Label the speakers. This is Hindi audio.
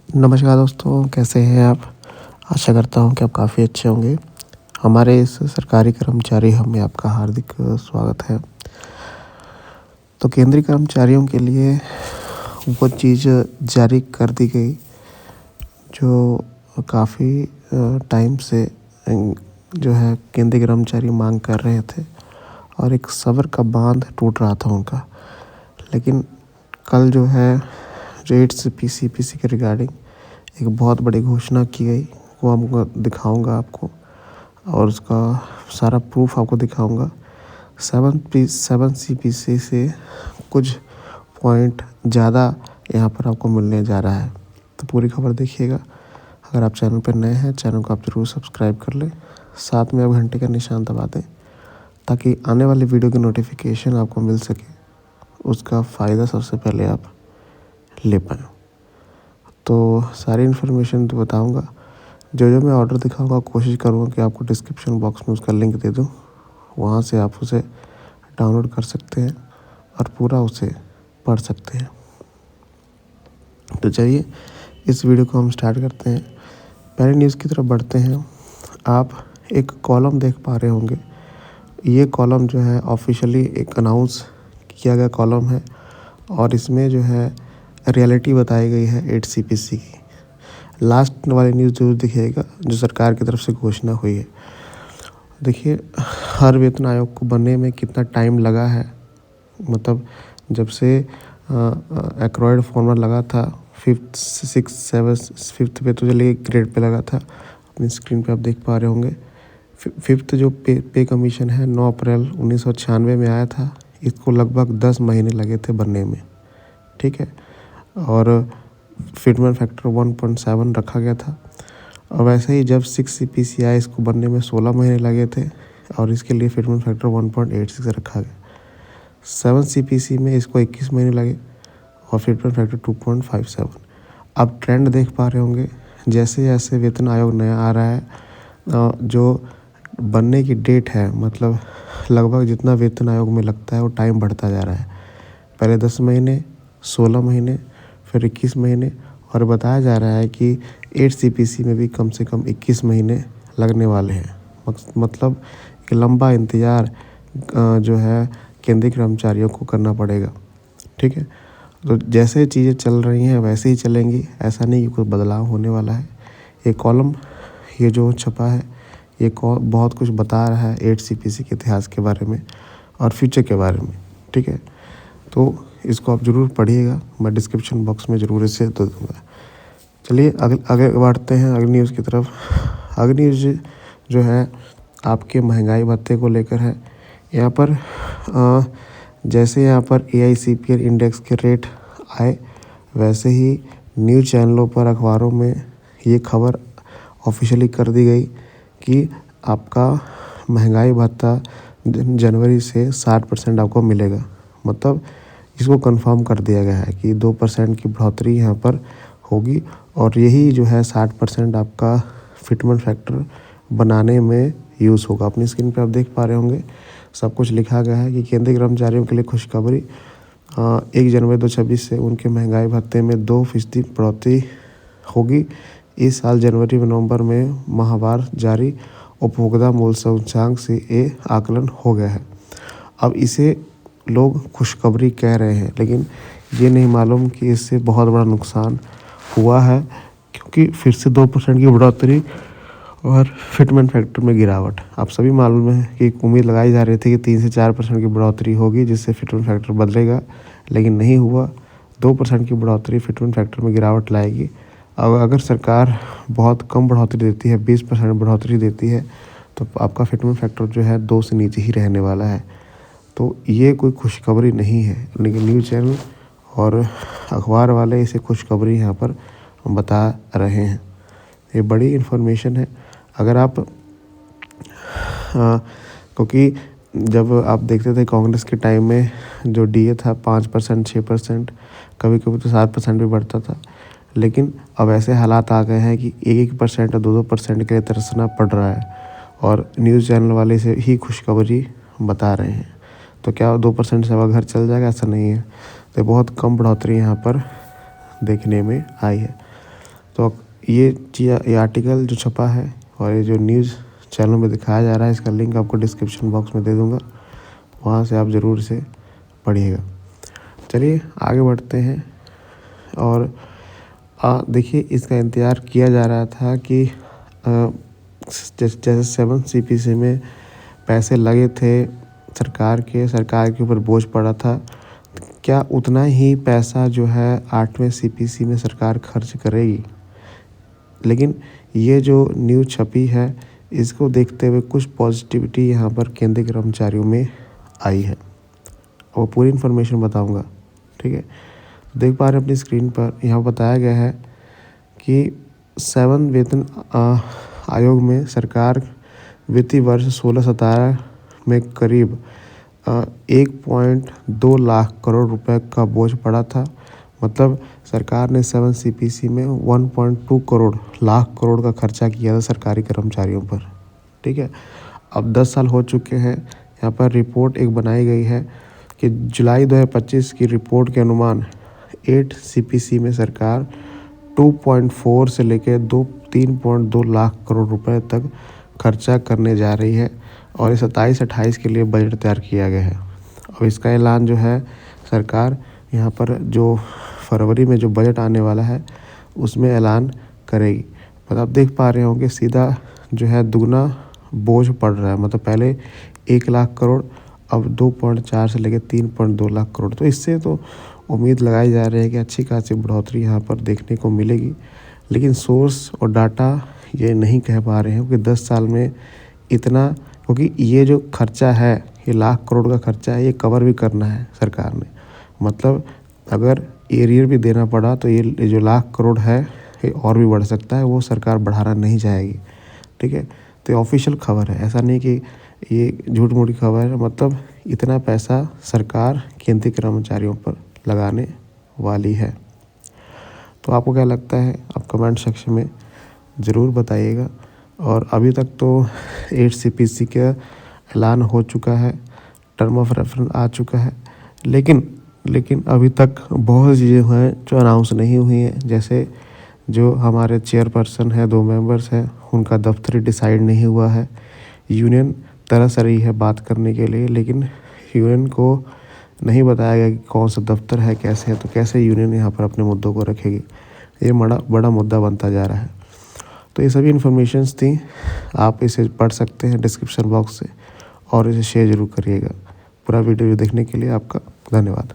Speaker 1: नमस्कार दोस्तों, कैसे हैं आप? आशा करता हूँ कि आप काफ़ी अच्छे होंगे। हमारे इस सरकारी कर्मचारी हब में आपका हार्दिक स्वागत है। तो केंद्रीय कर्मचारियों के लिए वो चीज़ जारी कर दी गई जो काफ़ी टाइम से जो है केंद्रीय कर्मचारी मांग कर रहे थे और एक सब्र का बांध टूट रहा था उनका। लेकिन कल जो है रेट्स सीपीसी के रिगार्डिंग एक बहुत बड़ी घोषणा की गई, वो हमको दिखाऊंगा आपको और उसका सारा प्रूफ आपको दिखाऊंगा। 7 सीपीसी से कुछ पॉइंट ज़्यादा यहाँ पर आपको मिलने जा रहा है, तो पूरी खबर देखिएगा। अगर आप चैनल पर नए हैं, चैनल को आप ज़रूर सब्सक्राइब कर लें, साथ में आप घंटे का निशान दबा दें ताकि आने वाली वीडियो की नोटिफिकेशन आपको मिल सके, उसका फ़ायदा सबसे पहले आप ले पाएँ। तो सारी इन्फॉर्मेशन तो बताऊंगा, जो मैं ऑर्डर दिखाऊंगा कोशिश करूंगा कि आपको डिस्क्रिप्शन बॉक्स में उसका लिंक दे दूं, वहां से आप उसे डाउनलोड कर सकते हैं और पूरा उसे पढ़ सकते हैं। तो चलिए इस वीडियो को हम स्टार्ट करते हैं। पहले न्यूज़ की तरफ बढ़ते हैं। आप एक कॉलम देख पा रहे होंगे, ये कॉलम जो है ऑफिशियली एक अनाउंस किया गया कॉलम है और इसमें जो है रियलिटी बताई गई है 8 सीपीसी की। लास्ट वाली न्यूज़ जरूर दिखिएगा जो सरकार की तरफ से घोषणा हुई है। देखिए, हर वेतन आयोग को बनने में कितना टाइम लगा है, मतलब जब से एक्रोइड फॉर्मूला लगा था 5th 6th 7th 5th पे, तो चलिए ग्रेड पे लगा था। अपनी स्क्रीन पे आप देख पा रहे होंगे 5th जो पे कमीशन है 9 अप्रैल 1996 में आया था। इसको लगभग 10 महीने लगे थे बनने में, ठीक है। और फिटमेंट फैक्टर 1.7 रखा गया था। और वैसे ही जब 6 सीपीसी आया, इसको बनने में 16 महीने लगे थे और इसके लिए फिटमेंट फैक्टर 1.86 रखा गया। 7 सीपीसी में इसको 21 महीने लगे और फिटमेंट फैक्टर 2.57। अब ट्रेंड देख पा रहे होंगे, जैसे जैसे वेतन आयोग नया आ रहा है, जो बनने की डेट है, मतलब लगभग जितना वेतन आयोग में लगता है वो टाइम बढ़ता जा रहा है। पहले 10 महीने, 16 महीने, फिर 21 महीने, और बताया जा रहा है कि 8 सीपीसी में भी कम से कम 21 महीने लगने वाले हैं। मतलब एक लंबा इंतज़ार जो है केंद्रीय कर्मचारियों को करना पड़ेगा, ठीक है। तो जैसे चीज़ें चल रही हैं वैसे ही चलेंगी, ऐसा नहीं कि कोई बदलाव होने वाला है। ये कॉलम ये जो छपा है ये बहुत कुछ बता रहा है 8 सीपीसी के इतिहास के बारे में और फ्यूचर के बारे में, ठीक है। तो इसको आप ज़रूर पढ़िएगा, मैं डिस्क्रिप्शन बॉक्स में ज़रूर इसे दे दूँगा। चलिए आगे बढ़ते हैं अगली न्यूज़ की तरफ। अगली न्यूज़ जो है आपके महंगाई भत्ते को लेकर है। यहाँ पर जैसे यहाँ पर AICPL इंडेक्स के रेट आए, वैसे ही न्यूज़ चैनलों पर, अखबारों में ये खबर ऑफिशियली कर दी गई कि आपका महंगाई भत्ता जनवरी से 60% आपको मिलेगा। मतलब इसको कंफर्म कर दिया गया है कि 2% की बढ़ोतरी यहाँ पर होगी और यही जो है 60% आपका फिटमेंट फैक्टर बनाने में यूज़ होगा। अपनी स्क्रीन पर आप देख पा रहे होंगे, सब कुछ लिखा गया है कि केंद्रीय कर्मचारियों के लिए खुशखबरी, 1 जनवरी 2026 से उनके महंगाई भत्ते में 2% बढ़ोतरी होगी। इस साल जनवरी में नवंबर में माहवार जारी उपभोक्ता मूल्य सूचकांक से ये आकलन हो गया है। अब इसे लोग खुशखबरी कह रहे हैं, लेकिन ये नहीं मालूम कि इससे बहुत बड़ा नुकसान हुआ है, क्योंकि फिर से 2% की बढ़ोतरी और फिटमेंट फैक्टर में गिरावट। आप सभी मालूम है कि उम्मीद लगाई जा रही थी कि 3 से 4% की बढ़ोतरी होगी जिससे फिटमेंट फैक्टर बदलेगा, लेकिन नहीं हुआ। 2% की बढ़ोतरी फिटमेंट फैक्टर में गिरावट लाएगी। अब अगर सरकार बहुत कम बढ़ोतरी देती है, 20% बढ़ोतरी देती है, तो आपका फिटमेंट फैक्टर जो है 2 से नीचे ही रहने वाला है। तो ये कोई खुशखबरी नहीं है, लेकिन न्यूज़ चैनल और अखबार वाले इसे खुशखबरी यहाँ पर बता रहे हैं। ये बड़ी इन्फॉर्मेशन है। अगर आप क्योंकि जब आप देखते थे कांग्रेस के टाइम में जो डीए था 5%, 6%, कभी कभी तो 7% भी बढ़ता था, लेकिन अब ऐसे हालात आ गए हैं कि 1% और 2% के लिए तरसना पड़ रहा है और न्यूज़ चैनल वाले इसे ही खुशखबरी बता रहे हैं। तो क्या 2% से हमारा घर चल जाएगा? ऐसा नहीं है। तो बहुत कम बढ़ोतरी यहाँ पर देखने में आई है। तो ये आर्टिकल जो छपा है और ये जो न्यूज़ चैनल में दिखाया जा रहा है, इसका लिंक आपको डिस्क्रिप्शन बॉक्स में दे दूँगा, वहाँ से आप ज़रूर इसे पढ़िएगा। चलिए आगे बढ़ते हैं। और देखिए, इसका इंतज़ार किया जा रहा था कि जैसे 7 CPC में पैसे लगे थे सरकार के ऊपर बोझ पड़ा था, क्या उतना ही पैसा जो है 8वें CPC में सरकार खर्च करेगी? लेकिन ये जो न्यूज़ छपी है, इसको देखते हुए कुछ पॉजिटिविटी यहाँ पर केंद्रीय कर्मचारियों में आई है। वो पूरी इन्फॉर्मेशन बताऊंगा, ठीक है। देख पा रहे हैं अपनी स्क्रीन पर, यहाँ बताया गया है कि 7 वेतन आयोग में सरकार वित्तीय वर्ष 16-17 में करीब 1.2 लाख करोड़ रुपए का बोझ पड़ा था। मतलब सरकार ने 7 CPC में 1.2 लाख करोड़ का खर्चा किया था सरकारी कर्मचारियों पर, ठीक है। अब 10 साल हो चुके हैं। यहाँ पर रिपोर्ट एक बनाई गई है कि जुलाई 2025 की रिपोर्ट के अनुमान 8 CPC में सरकार 2.4 से लेकर 3.2 लाख करोड़ रुपए तक खर्चा करने जा रही है और 27-28 के लिए बजट तैयार किया गया है। अब इसका ऐलान जो है सरकार यहाँ पर जो फरवरी में जो बजट आने वाला है उसमें ऐलान करेगी। मतलब आप देख पा रहे होंगे सीधा जो है दुगना बोझ पड़ रहा है। मतलब पहले 1 लाख करोड़, अब 2.4 से लेकर 3.2 लाख करोड़। तो इससे तो उम्मीद लगाई जा रही है कि अच्छी खासी बढ़ोतरी यहाँ पर देखने को मिलेगी। लेकिन सोर्स और डाटा ये नहीं कह पा रहे हैं कि 10 साल में इतना, क्योंकि ये जो खर्चा है, ये लाख करोड़ का खर्चा है, ये कवर भी करना है सरकार ने। मतलब अगर एरियर भी देना पड़ा तो ये जो लाख करोड़ है ये और भी बढ़ सकता है, वो सरकार बढ़ाना नहीं चाहेगी, ठीक है। तो ये ऑफिशियल खबर है, ऐसा नहीं कि ये झूठ मूठ की खबर है। मतलब इतना पैसा सरकार केंद्रीय कर्मचारियों पर लगाने वाली है। तो आपको क्या लगता है, आप कमेंट सेक्शन में ज़रूर बताइएगा। और अभी तक तो 8 CPC का ऐलान हो चुका है, टर्म ऑफ रेफरेंस आ चुका है, लेकिन अभी तक बहुत सी चीज़ें हैं जो अनाउंस नहीं हुई हैं। जैसे जो हमारे चेयरपर्सन है, 2 मेंबर्स हैं, उनका दफ्तर डिसाइड नहीं हुआ है। यूनियन तरस रही है बात करने के लिए, लेकिन यूनियन को नहीं बताया गया कि कौन सा दफ्तर है, कैसे है। तो कैसे यूनियन यहाँ पर अपने मुद्दों को रखेगी, ये बड़ा मुद्दा बनता जा रहा है। तो ये सभी इन्फॉर्मेशंस थी, आप इसे पढ़ सकते हैं डिस्क्रिप्शन बॉक्स से और इसे शेयर ज़रूर करिएगा। पूरा वीडियो देखने के लिए आपका धन्यवाद।